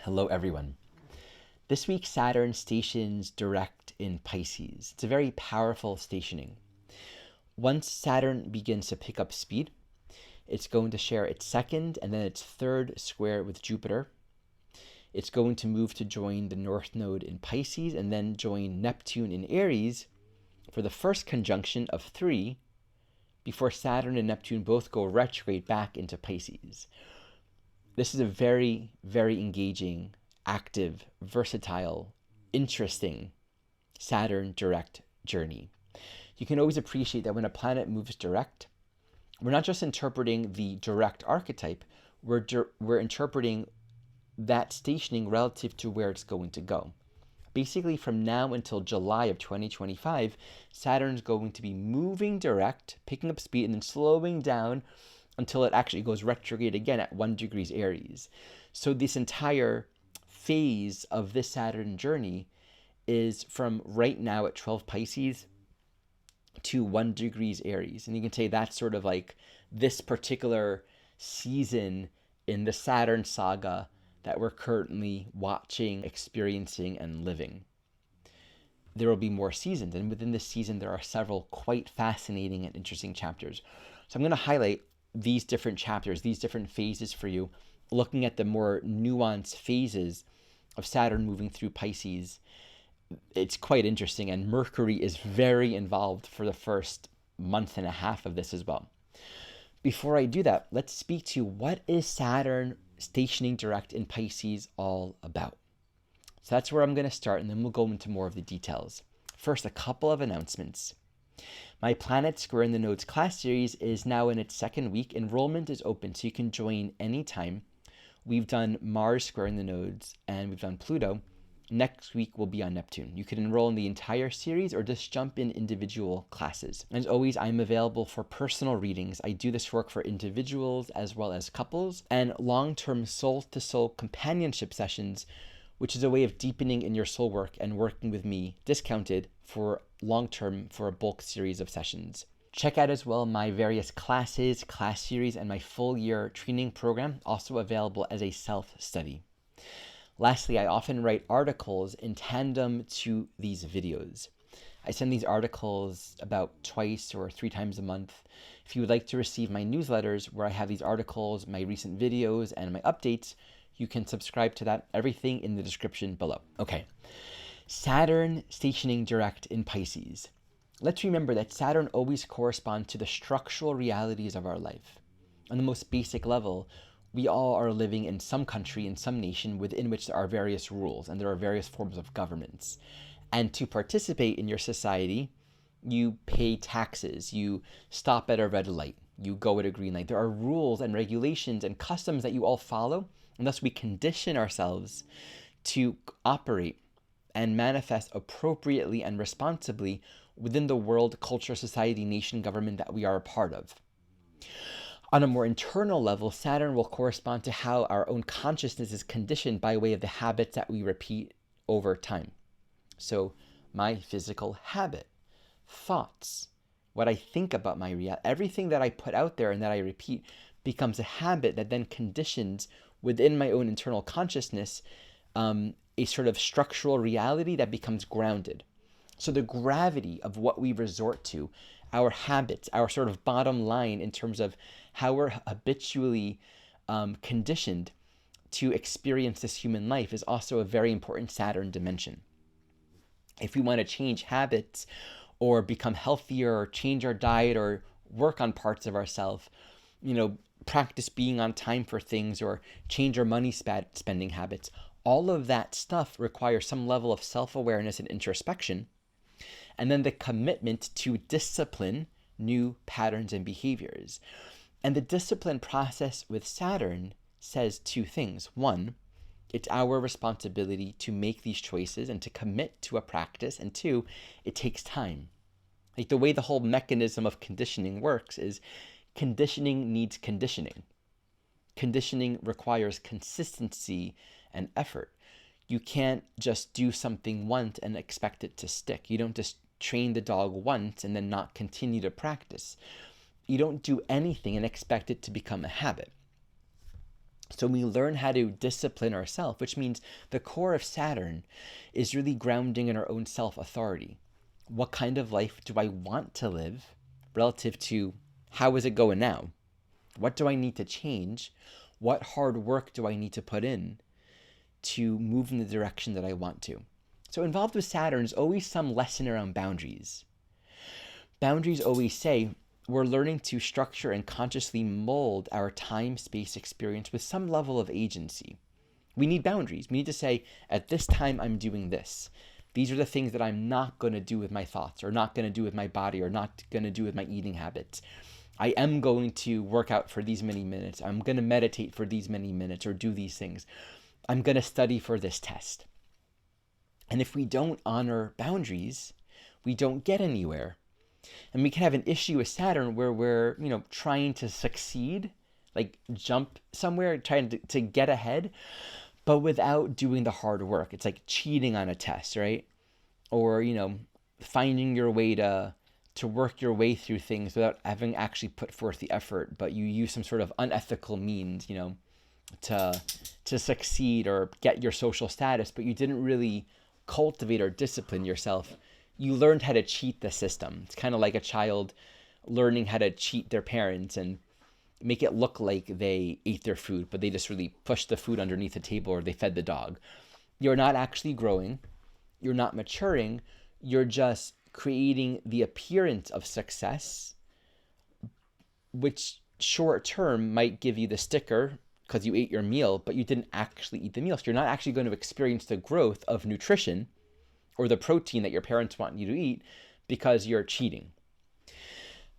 Hello everyone. This week Saturn stations direct in Pisces. It's a very powerful stationing. Once Saturn begins to pick up speed, it's going to share its second and then its third square with Jupiter. It's going to move to join the North Node in Pisces and then join Neptune in Aries for the first conjunction of 3 before Saturn and Neptune both go retrograde back into Pisces. This is a very, very engaging, active, versatile, interesting Saturn direct journey. You can always appreciate that when a planet moves direct, we're not just interpreting the direct archetype, we're interpreting that stationing relative to where it's going to go. Basically, from now until July of 2025, Saturn's going to be moving direct, picking up speed, and then slowing down until it actually goes retrograde again at 1 degrees Aries. So this entire phase of this Saturn journey is from right now at 12 Pisces to 1 degrees Aries. And you can say that's sort of like this particular season in the Saturn saga that we're currently watching, experiencing, and living. There will be more seasons, and within this season there are several quite fascinating and interesting chapters. So I'm going to highlight these different chapters, these different phases for you, looking at the more nuanced phases of Saturn moving through Pisces. It's quite interesting, and Mercury is very involved for the first month and a half of this as well. Before I do that, let's speak to what is Saturn stationing direct in Pisces all about. So that's where I'm going to start, and then we'll go into more of the details. First, a couple of announcements. My Planet Square the Nodes class series is now in its second week. Enrollment is open, so you can join anytime. We've done Mars Square the Nodes, and we've done Pluto. Next week will be on Neptune. You can enroll in the entire series or just jump in individual classes. As always, I'm available for personal readings. I do this work for individuals as well as couples, and long-term soul-to-soul companionship sessions, which is a way of deepening in your soul work and working with me, discounted for long-term for a bulk series of sessions. Check out as well my various classes, class series, and my full-year training program, also available as a self-study. Lastly, I often write articles in tandem to these videos. I send these articles about twice or 3 times a month. If you would like to receive my newsletters where I have these articles, my recent videos, and my updates, you can subscribe to that. Everything in the description below. Okay, Saturn stationing direct in Pisces. Let's remember that Saturn always corresponds to the structural realities of our life. On the most basic level, we all are living in some country, in some nation within which there are various rules and there are various forms of governance. And to participate in your society, you pay taxes, you stop at a red light, you go at a green light. There are rules and regulations and customs that you all follow, and thus we condition ourselves to operate and manifest appropriately and responsibly within the world, culture, society, nation, government that we are a part of. On a more internal level, Saturn will correspond to how our own consciousness is conditioned by way of the habits that we repeat over time. So my physical habit, thoughts, what I think about my reality, everything that I put out there and that I repeat becomes a habit that then conditions within my own internal consciousness a sort of structural reality that becomes grounded. So the gravity of what we resort to, our habits, our sort of bottom line in terms of how we're habitually conditioned to experience this human life is also a very important Saturn dimension. If we want to change habits or become healthier or change our diet or work on parts of ourselves, practice being on time for things or change our money spending habits, all of that stuff requires some level of self-awareness and introspection, and then the commitment to discipline new patterns and behaviors. And the discipline process with Saturn says 2 things. 1, it's our responsibility to make these choices and to commit to a practice. And 2, it takes time. Like the way the whole mechanism of conditioning works is conditioning needs conditioning. Conditioning requires consistency and effort. You can't just do something once and expect it to stick. You don't just train the dog once and then not continue to practice. You don't do anything and expect it to become a habit. So we learn how to discipline ourselves, which means the core of Saturn is really grounding in our own self-authority. What kind of life do I want to live relative to how is it going now? What do I need to change? What hard work do I need to put in to move in the direction that I want to? So involved with Saturn is always some lesson around boundaries. Boundaries always say we're learning to structure and consciously mold our time-space experience with some level of agency. We need boundaries. We need to say, at this time, I'm doing this. These are the things that I'm not going to do with my thoughts, or not going to do with my body, or not going to do with my eating habits. I am going to work out for these many minutes. I'm going to meditate for these many minutes, or do these things. I'm going to study for this test. And if we don't honor boundaries, we don't get anywhere. And we can have an issue with Saturn where we're, trying to succeed, like jump somewhere, trying to get ahead, but without doing the hard work. It's like cheating on a test, right? Or, finding your way to work your way through things without having actually put forth the effort, but you use some sort of unethical means, to succeed or get your social status, but you didn't really cultivate or discipline yourself. You learned how to cheat the system. It's kind of like a child learning how to cheat their parents and make it look like they ate their food, but they just really pushed the food underneath the table or they fed the dog. You're not actually growing. You're not maturing. You're just creating the appearance of success, which short term might give you the sticker because you ate your meal, but you didn't actually eat the meal. So you're not actually going to experience the growth of nutrition or the protein that your parents want you to eat because you're cheating.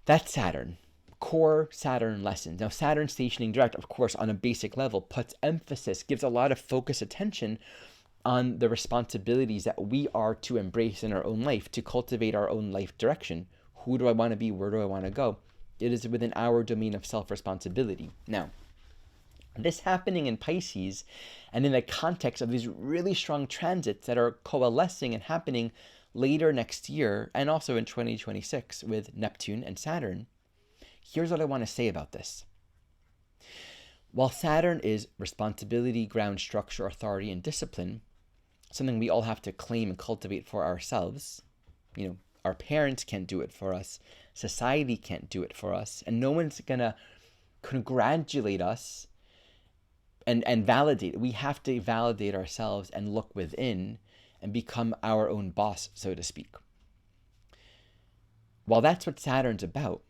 That's Saturn. Core Saturn lessons. Now, Saturn stationing direct, of course, on a basic level, puts emphasis, gives a lot of focus attention on the responsibilities that we are to embrace in our own life, to cultivate our own life direction. Who do I want to be? Where do I want to go? It is within our domain of self-responsibility. Now, this happening in Pisces and in the context of these really strong transits that are coalescing and happening later next year and also in 2026 with Neptune and Saturn, here's what I want to say about this. While Saturn is responsibility, ground, structure, authority, and discipline, something we all have to claim and cultivate for ourselves, our parents can't do it for us, society can't do it for us, and no one's going to congratulate us and validate. We have to validate ourselves and look within and become our own boss, so to speak. While that's what Saturn's about,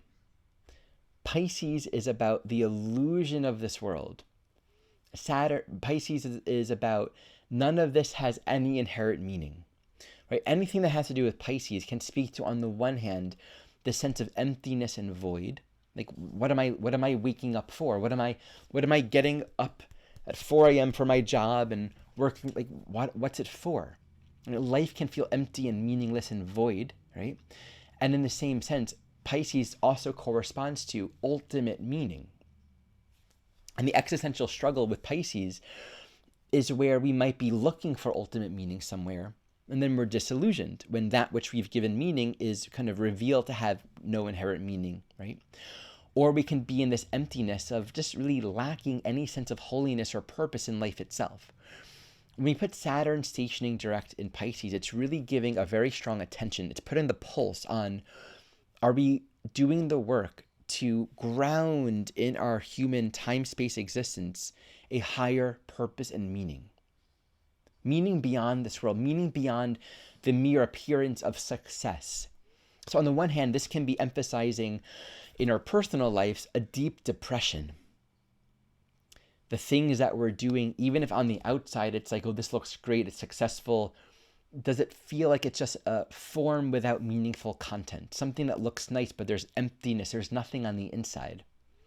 Pisces is about the illusion of this world. Pisces is about none of this has any inherent meaning. Right? Anything that has to do with Pisces can speak to, on the one hand, the sense of emptiness and void. Like, what am I waking up for? What am I getting up at 4 a.m. for my job and working? Like, what's it for? Life can feel empty and meaningless and void, right? And in the same sense, Pisces also corresponds to ultimate meaning. And the existential struggle with Pisces is where we might be looking for ultimate meaning somewhere, and then we're disillusioned when that which we've given meaning is kind of revealed to have no inherent meaning, right? Or we can be in this emptiness of just really lacking any sense of holiness or purpose in life itself. When we put Saturn stationing direct in Pisces, it's really giving a very strong attention. It's putting the pulse on, are we doing the work to ground in our human time-space existence a higher purpose and meaning? Meaning beyond this world, meaning beyond the mere appearance of success. So on the one hand, this can be emphasizing in our personal lives a deep depression. The things that we're doing, even if on the outside it's like, oh, this looks great, it's successful, does it feel like it's just a form without meaningful content? Something that looks nice, but there's emptiness, there's nothing on the inside.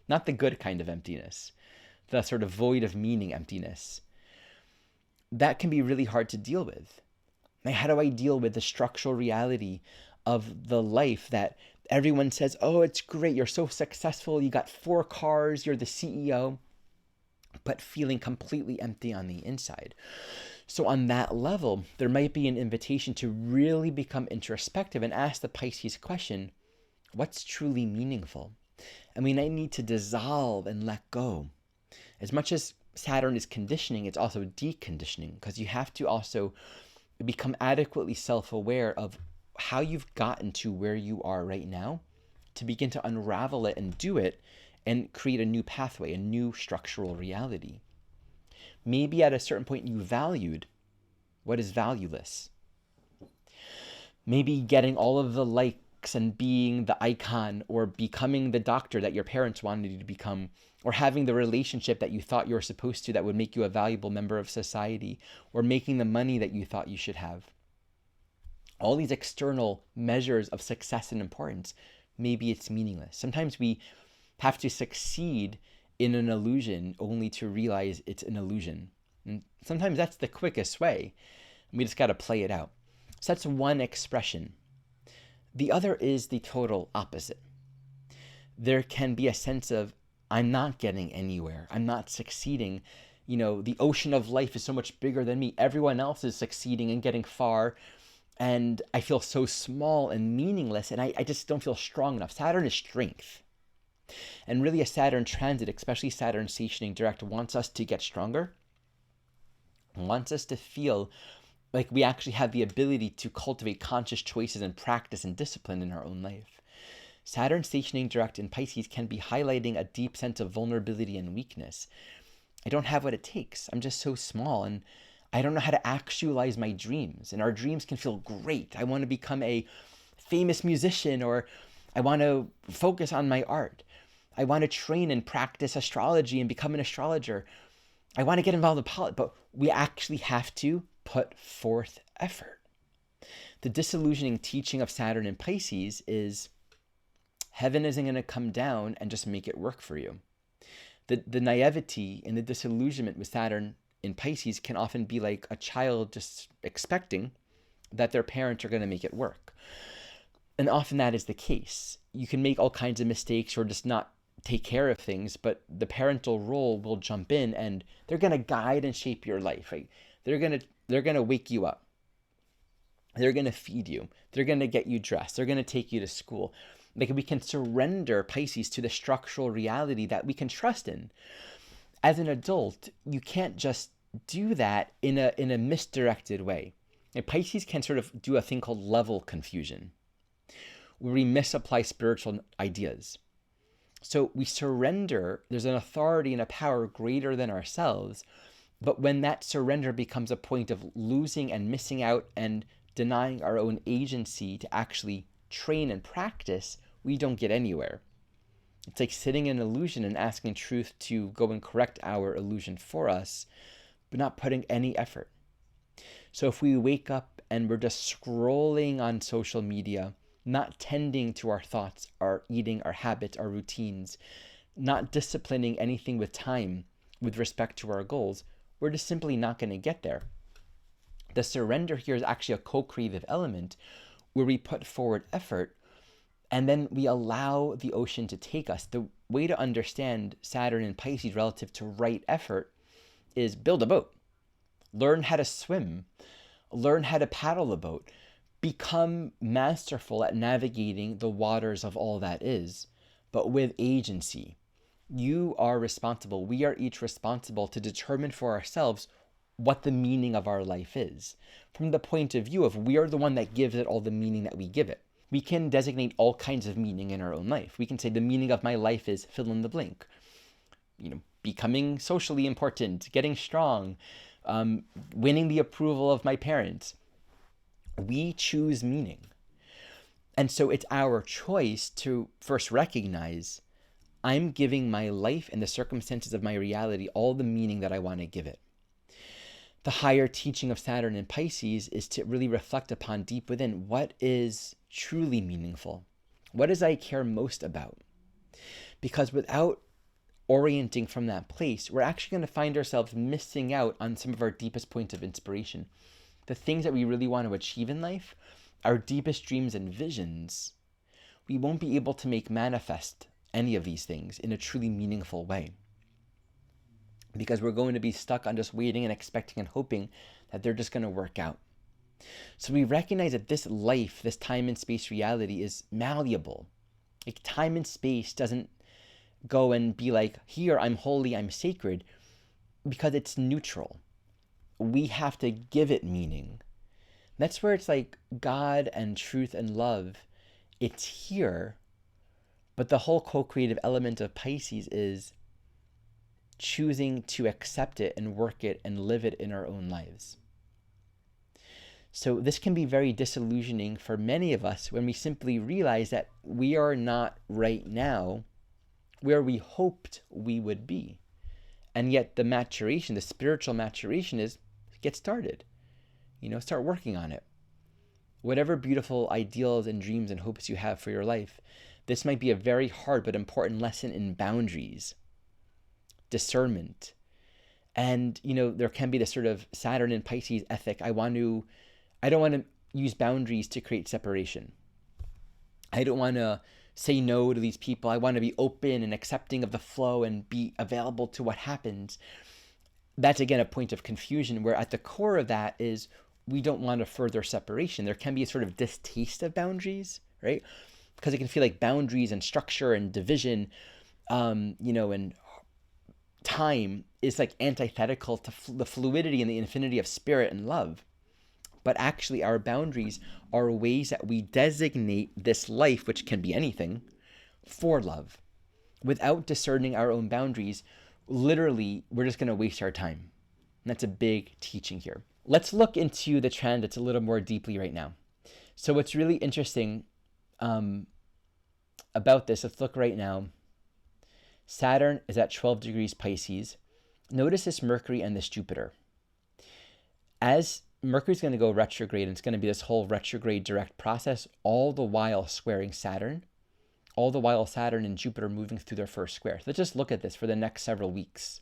Not the good kind of emptiness, the sort of void of meaning emptiness. That can be really hard to deal with. Like, how do I deal with the structural reality of the life that everyone says, oh, it's great, you're so successful, you got 4 cars, you're the CEO, but feeling completely empty on the inside? So on that level, there might be an invitation to really become introspective and ask the Pisces question, what's truly meaningful? And we might need to dissolve and let go. As much as Saturn is conditioning, it's also deconditioning, because you have to also become adequately self-aware of how you've gotten to where you are right now to begin to unravel it and do it and create a new pathway, a new structural reality. Maybe at a certain point you valued what is valueless. Maybe getting all of the likes and being the icon, or becoming the doctor that your parents wanted you to become, or having the relationship that you thought you were supposed to that would make you a valuable member of society, or making the money that you thought you should have. All these external measures of success and importance, maybe it's meaningless. Sometimes we have to succeed in an illusion only to realize it's an illusion. And sometimes that's the quickest way. We just got to play it out. So that's one expression. The other is the total opposite. There can be a sense of, I'm not getting anywhere. I'm not succeeding. The ocean of life is so much bigger than me. Everyone else is succeeding and getting far. And I feel so small and meaningless. And I just don't feel strong enough. Saturn is strength. And really a Saturn transit, especially Saturn stationing direct, wants us to get stronger. Wants us to feel like we actually have the ability to cultivate conscious choices and practice and discipline in our own life. Saturn stationing direct in Pisces can be highlighting a deep sense of vulnerability and weakness. I don't have what it takes. I'm just so small, and I don't know how to actualize my dreams. And our dreams can feel great. I want to become a famous musician, or I want to focus on my art. I want to train and practice astrology and become an astrologer. I want to get involved in politics, but we actually have to put forth effort. The disillusioning teaching of Saturn in Pisces is heaven isn't going to come down and just make it work for you. The naivety and the disillusionment with Saturn in Pisces can often be like a child just expecting that their parents are going to make it work. And often that is the case. You can make all kinds of mistakes or just not take care of things, but the parental role will jump in and they're going to guide and shape your life, right? They're going to wake you up. They're going to feed you. They're going to get you dressed. They're going to take you to school. Like, we can surrender, Pisces, to the structural reality that we can trust in. As an adult, you can't just do that in a misdirected way. And Pisces can sort of do a thing called level confusion, where we misapply spiritual ideas. So we surrender. There's an authority and a power greater than ourselves. But when that surrender becomes a point of losing and missing out and denying our own agency to actually train and practice, we don't get anywhere. It's like sitting in illusion and asking truth to go and correct our illusion for us, but not putting any effort. So if we wake up and we're just scrolling on social media, not tending to our thoughts, our eating, our habits, our routines, not disciplining anything with time with respect to our goals, we're just simply not going to get there. The surrender here is actually a co-creative element where we put forward effort and then we allow the ocean to take us. The way to understand Saturn in Pisces relative to right effort is build a boat, learn how to swim, learn how to paddle a boat, become masterful at navigating the waters of all that is, but with agency. You are responsible. We are each responsible to determine for ourselves what the meaning of our life is, from the point of view of we are the one that gives it all the meaning that we give it. We can designate all kinds of meaning in our own life. We can say the meaning of my life is fill in the blank. Becoming socially important, getting strong, winning the approval of my parents. We choose meaning. And so it's our choice to first recognize I'm giving my life and the circumstances of my reality all the meaning that I want to give it. The higher teaching of Saturn in Pisces is to really reflect upon deep within what is truly meaningful. What does I care most about? Because without orienting from that place, we're actually going to find ourselves missing out on some of our deepest points of inspiration. The things that we really want to achieve in life, our deepest dreams and visions, we won't be able to make manifest any of these things in a truly meaningful way. Because we're going to be stuck on just waiting and expecting and hoping that they're just going to work out. So we recognize that this life, this time and space reality is malleable. Like, time and space doesn't go and be like, here, I'm holy, I'm sacred. because it's neutral. We have to give it meaning. That's where it's like God and truth and love, it's here. But the whole co-creative element of Pisces is choosing to accept it and work it and live it in our own lives. So this can be very disillusioning for many of us when we simply realize that we are not right now where we hoped we would be. And yet the maturation, the spiritual maturation is get started. Start working on it. Whatever beautiful ideals and dreams and hopes you have for your life, this might be a very hard but important lesson in boundaries, discernment. And, there can be this sort of Saturn and Pisces ethic. I don't want to use boundaries to create separation. I don't want to say no to these people. I want to be open and accepting of the flow and be available to what happens. That's, again, a point of confusion where at the core of that is we don't want a further separation. There can be a sort of distaste of boundaries, right? Because it can feel like boundaries and structure and division, and time is like antithetical to the fluidity and the infinity of spirit and love. But actually our boundaries are ways that we designate this life, which can be anything, for love. Without discerning our own boundaries, literally, we're just going to waste our time. And that's a big teaching here. Let's look into the transits a little more deeply right now. So what's really interesting about this, let's look right now. Saturn is at 12 degrees Pisces. Notice this Mercury and this Jupiter. As Mercury's going to go retrograde, and it's going to be this whole retrograde direct process, all the while squaring Saturn, all the while Saturn and Jupiter moving through their first square. So let's just look at this for the next several weeks.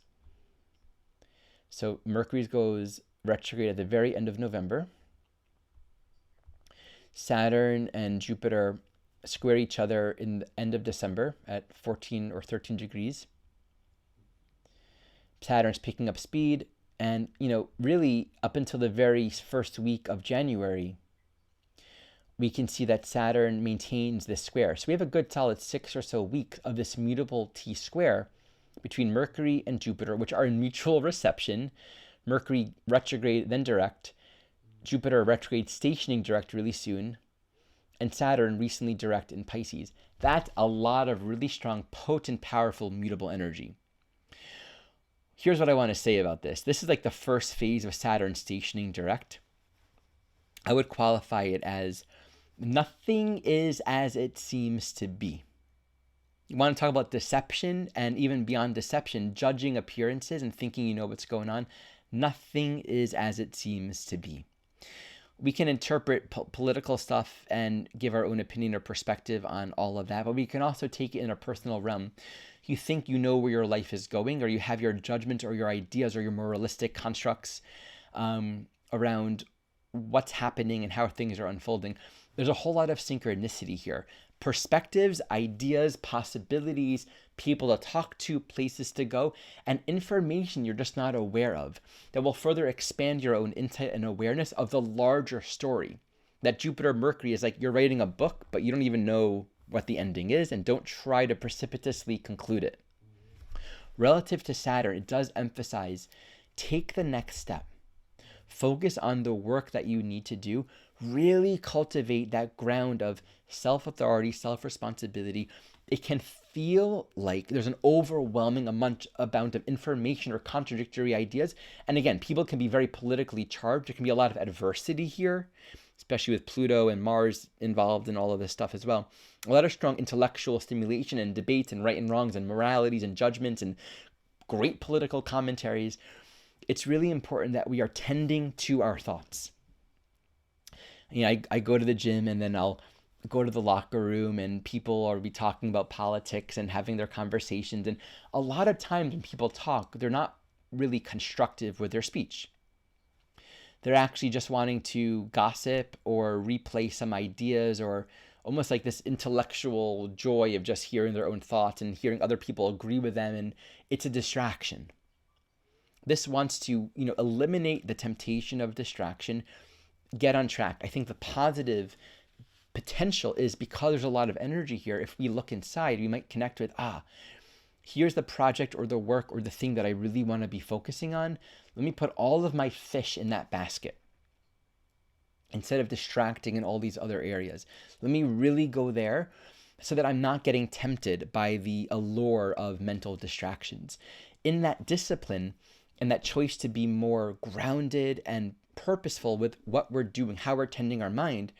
So Mercury goes retrograde at the very end of November. Saturn and Jupiter square each other in the end of December at 14 or 13 degrees. Saturn's picking up speed, and really up until the very first week of January, we can see that Saturn maintains this square. So we have a good solid 6 or so weeks of this mutable T square between Mercury and Jupiter, which are in mutual reception. Mercury retrograde, then direct. Jupiter retrograde stationing direct really soon. And Saturn recently direct in Pisces. That's a lot of really strong, potent, powerful, mutable energy. Here's what I want to say about this. This is like the first phase of Saturn stationing direct. I would qualify it as nothing is as it seems to be. You want to talk about deception, and even beyond deception, judging appearances and thinking you know what's going on. Nothing is as it seems to be. We can interpret political stuff and give our own opinion or perspective on all of that, but we can also take it in a personal realm. You think you know where your life is going, or you have your judgment or your ideas or your moralistic constructs around what's happening and how things are unfolding. There's a whole lot of synchronicity here. Perspectives, ideas, possibilities, people to talk to, places to go, and information you're just not aware of that will further expand your own insight and awareness of the larger story. That Jupiter Mercury is like you're writing a book, but you don't even know what the ending is, and don't try to precipitously conclude it. Relative to Saturn, it does emphasize take the next step. Focus on the work that you need to do. Really cultivate that ground of self-authority, self-responsibility. It can feel like there's an overwhelming amount of information or contradictory ideas. And again, people can be very politically charged. There can be a lot of adversity here, especially with Pluto and Mars involved in all of this stuff as well. A lot of strong intellectual stimulation and debates and right and wrongs and moralities and judgments and great political commentaries. It's really important that we are tending to our thoughts. I go to the gym, and then I'll go to the locker room, and people are be talking about politics and having their conversations. And a lot of times when people talk, they're not really constructive with their speech. They're actually just wanting to gossip or replay some ideas, or almost like this intellectual joy of just hearing their own thoughts and hearing other people agree with them. And it's a distraction. This wants to, eliminate the temptation of distraction, get on track. I think the positive potential is because there's a lot of energy here. If we look inside, we might connect with, Here's the project or the work or the thing that I really want to be focusing on. Let me put all of my fish in that basket instead of distracting in all these other areas. Let me really go there so that I'm not getting tempted by the allure of mental distractions. In that discipline and that choice to be more grounded and purposeful with what we're doing, how we're tending our mind,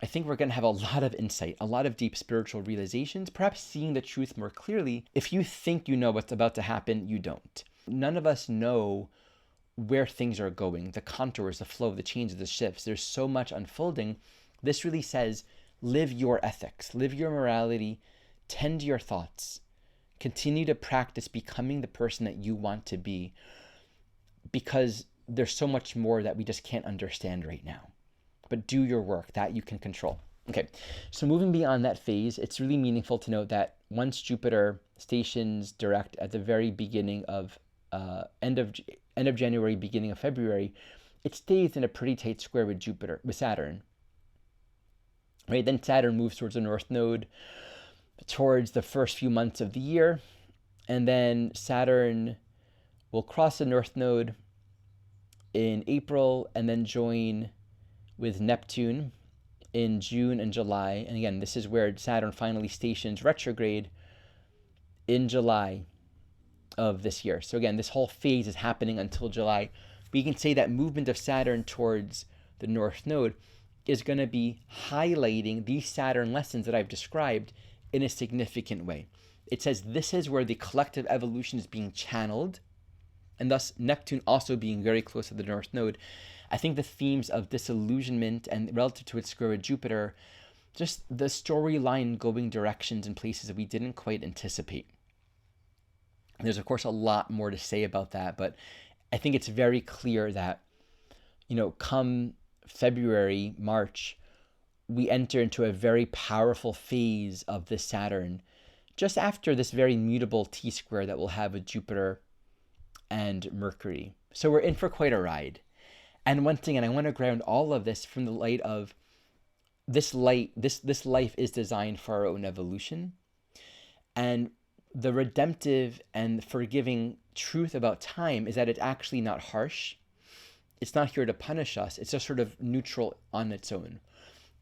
I think we're going to have a lot of insight, a lot of deep spiritual realizations, perhaps seeing the truth more clearly. If you think you know what's about to happen, you don't. None of us know where things are going, the contours, the flow, the changes, the shifts. There's so much unfolding. This really says, live your ethics, live your morality, tend your thoughts, continue to practice becoming the person that you want to be, because there's so much more that we just can't understand right now. But do your work, that you can control. Okay, so moving beyond that phase, it's really meaningful to note that once Jupiter stations direct at the very beginning of end of January, beginning of February, it stays in a pretty tight square with Saturn. Right, then Saturn moves towards the North Node towards the first few months of the year, and then Saturn will cross the North Node in April and then join with Neptune in June and July. And again, this is where Saturn finally stations retrograde in July of this year. So again, this whole phase is happening until July. We can say that movement of Saturn towards the North Node is going to be highlighting these Saturn lessons that I've described in a significant way. It says this is where the collective evolution is being channeled, and thus Neptune also being very close to the North Node. I think the themes of disillusionment and relative to its square with Jupiter, just the storyline going directions and places that we didn't quite anticipate. There's, of course, a lot more to say about that, but I think it's very clear that, come February, March, we enter into a very powerful phase of this Saturn, just after this very mutable T-square that we'll have with Jupiter and Mercury. So we're in for quite a ride. And once again, I want to ground all of this from the light of this life is designed for our own evolution. And the redemptive and forgiving truth about time is that it's actually not harsh. It's not here to punish us. It's just sort of neutral on its own.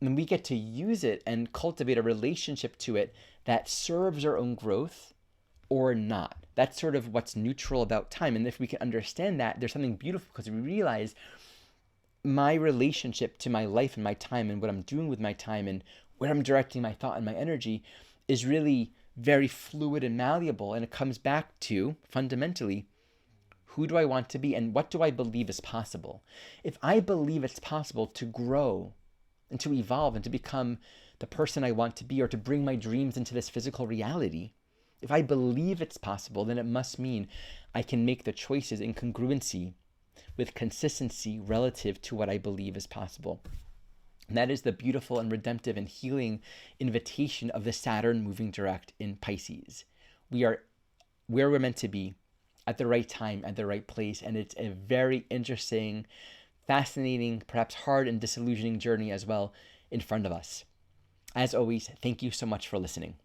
And we get to use it and cultivate a relationship to it that serves our own growth or not. That's sort of what's neutral about time. And if we can understand that, there's something beautiful, because we realize my relationship to my life and my time and what I'm doing with my time and where I'm directing my thought and my energy is really very fluid and malleable. And it comes back to, fundamentally, who do I want to be and what do I believe is possible? If I believe it's possible to grow and to evolve and to become the person I want to be, or to bring my dreams into this physical reality, if I believe it's possible, then it must mean I can make the choices in congruency with consistency relative to what I believe is possible. And that is the beautiful and redemptive and healing invitation of the Saturn moving direct in Pisces. We are where we're meant to be at the right time, at the right place. And it's a very interesting, fascinating, perhaps hard and disillusioning journey as well in front of us. As always, thank you so much for listening.